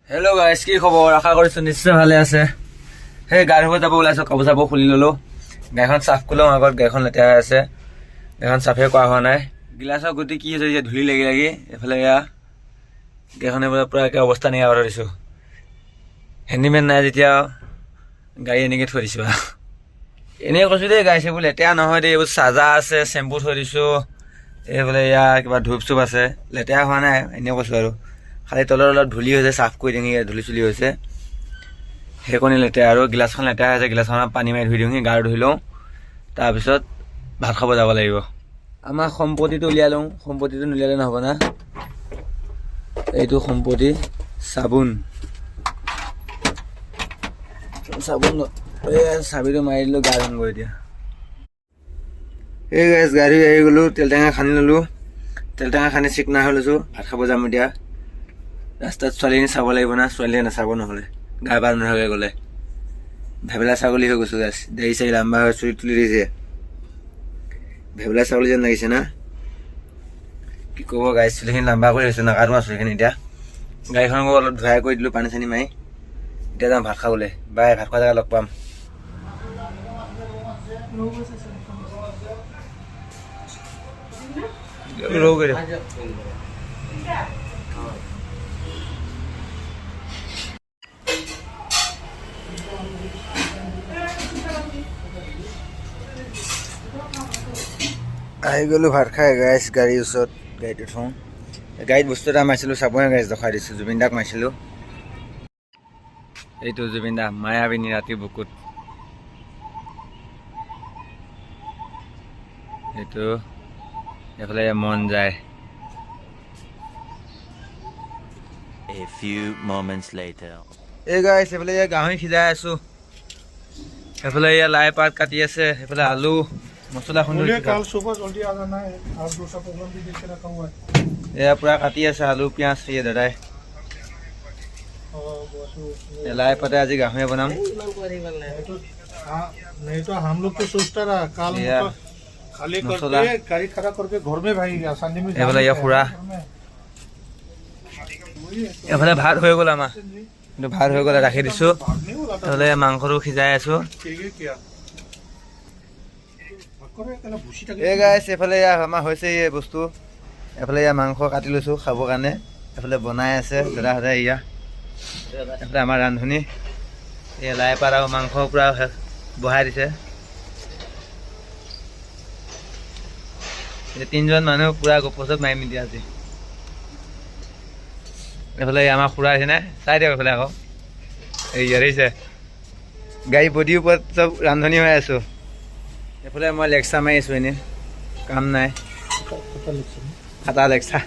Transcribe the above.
Hello' গাইছ, কি খবৰ? আশা কৰিছোঁ নিশ্চয় ভালে আছে। সেই গা ধুব যাব ওলাইছোঁ, কাপোৰ চাপোৰ খুলি ল'লোঁ। গাড়ীখন চাফ কৰি লওঁ, আগত গাড়ীখন লেতেৰা হৈ আছে। গাড়ীখন চাফে কৰা হোৱা নাই। গিলাচৰ গুটি কি হৈছে এতিয়া, ধূলি লাগি লাগি এইফালে এয়া গাড়ীখনে পূৰা একে অৱস্থা নাইকিয়া কৰি দিছোঁ। হেণ্ডিমেন নাই যেতিয়া গাড়ী এনেকৈ থৈ দিছোঁ আৰু এনেই কৈছোঁ দেই, গাড়ী চাবোৰ লেতেৰা নহয় দেই। এইবোৰ চাৰ্জাৰ আছে, চেম্পু থৈ দিছোঁ। এইফালে এয়া কিবা ধূপ চুপ আছে, লেতেৰা হোৱা নাই, এনেই কৈছোঁ আৰু। খালি তলত অলপ ধূলি হৈছে, চাফ কৰি দিওঁহি, ধূলি চুলি হৈছে সেইকণি লেতেৰা। আৰু গিলাচখন লেতেৰা হৈছে, গিলাচখনত পানী মাৰি ধুই দিওঁহি, গা ধুই লওঁ, তাৰপিছত ভাত খাব যাব লাগিব। আমাৰ সম্পত্তিটো উলিয়াই লওঁ, সম্পত্তিটো নুলিয়ালে নহ'ব না। এইটো সম্পত্তি চাবোন চাবোন চাবিটো মাৰি দিলোঁ, গা ধুমগৈ এতিয়া। এই গাইছ, গা ধুই আহি গ'লোঁ, তেল টেঙা খান্দি ল'লোঁ। তেল টেঙা খান্দি চিকনা হৈ লৈছোঁ, ভাত খাব যাম এতিয়া। ৰাস্তাত ছোৱালীজনী চাব লাগিব না, ছোৱালীয়ে নাচাব নহ'লে, গা পা নোধোৱাকৈ গ'লে। ভেবেলা ছাগলী হৈ গৈছোঁ গাইছ, দাড়ি চাৰি লাম্বা হৈ চুলি তুলি দিছে, ভেবেলা ছাগলী যেন লাগিছে না। কি ক'ব গাইছ, চুলিখিনি লাম্বা কৰি হৈছে, নাকাটো আৰু চুলিখিনি এতিয়া। গাড়ীখনকো অলপ ধুৱাই কৰি দিলোঁ, পানী চানী মাৰি। এতিয়া যাম ভাত খাবলৈ। বাই, ভাত খোৱা জেগা লগ পাম। আহি গ'লোঁ ভাত খাই গাইছ, গাড়ীৰ ওচৰত গাড়ীটো থওঁ। গাড়ীত বস্তু এটা মাৰিছিলোঁ, চাবহে গাইছ, দেখাই দিছোঁ। জুবিন দাক মাৰিছিলোঁ। এইটো জুবিন দা, মায়াবিনী ৰাতি বুকুত। এইটো এইফালে মন যায়। A few moments later. এই গাইছ, এইফালে গাহৰি সিজাই আছোঁ। এইফালে লাই পাত কাটি আছে, সেইফালে আলু মছলা খুন্দি এয়া পূৰা কাটি আছে, আলু পিঁয়াজ সেয়ে দাদাই। লাই পাতে আজি গাহৰি বনাম। এইফালে খুৰা, এইফালে ভাত হৈ গ'ল আমাৰ, কিন্তু ভাত হৈ গ'লে ৰাখি দিছোঁ। এইফালে মাংসটো সিজাই আছোঁ। এই গাইছ, এইফালে আমাৰ হৈছে এই বস্তু। এইফালে মাংস কাটি লৈছোঁ খাবৰ কাৰণে। এইফালে বনাই আছে দাদাহঁতে। এইফালে আমাৰ ৰান্ধনি, এই লাই পাত আৰু মাংস পূৰা বহাই দিছে। তিনিজন মানুহ পূৰা গপচত মাৰিম এতিয়া আজি। এইফালে আমাৰ খুৰা আহিছেনে, চাই দিয়ক এইফালে আকৌ। এই আহিছে, গাড়ী বডিৰ ওপৰত চব ৰান্ধনি হৈ আছোঁ। এইফালে মই লেকচাৰ মাৰি আছোঁ, এনেই কাম নাই, খাটা লেকচাৰ।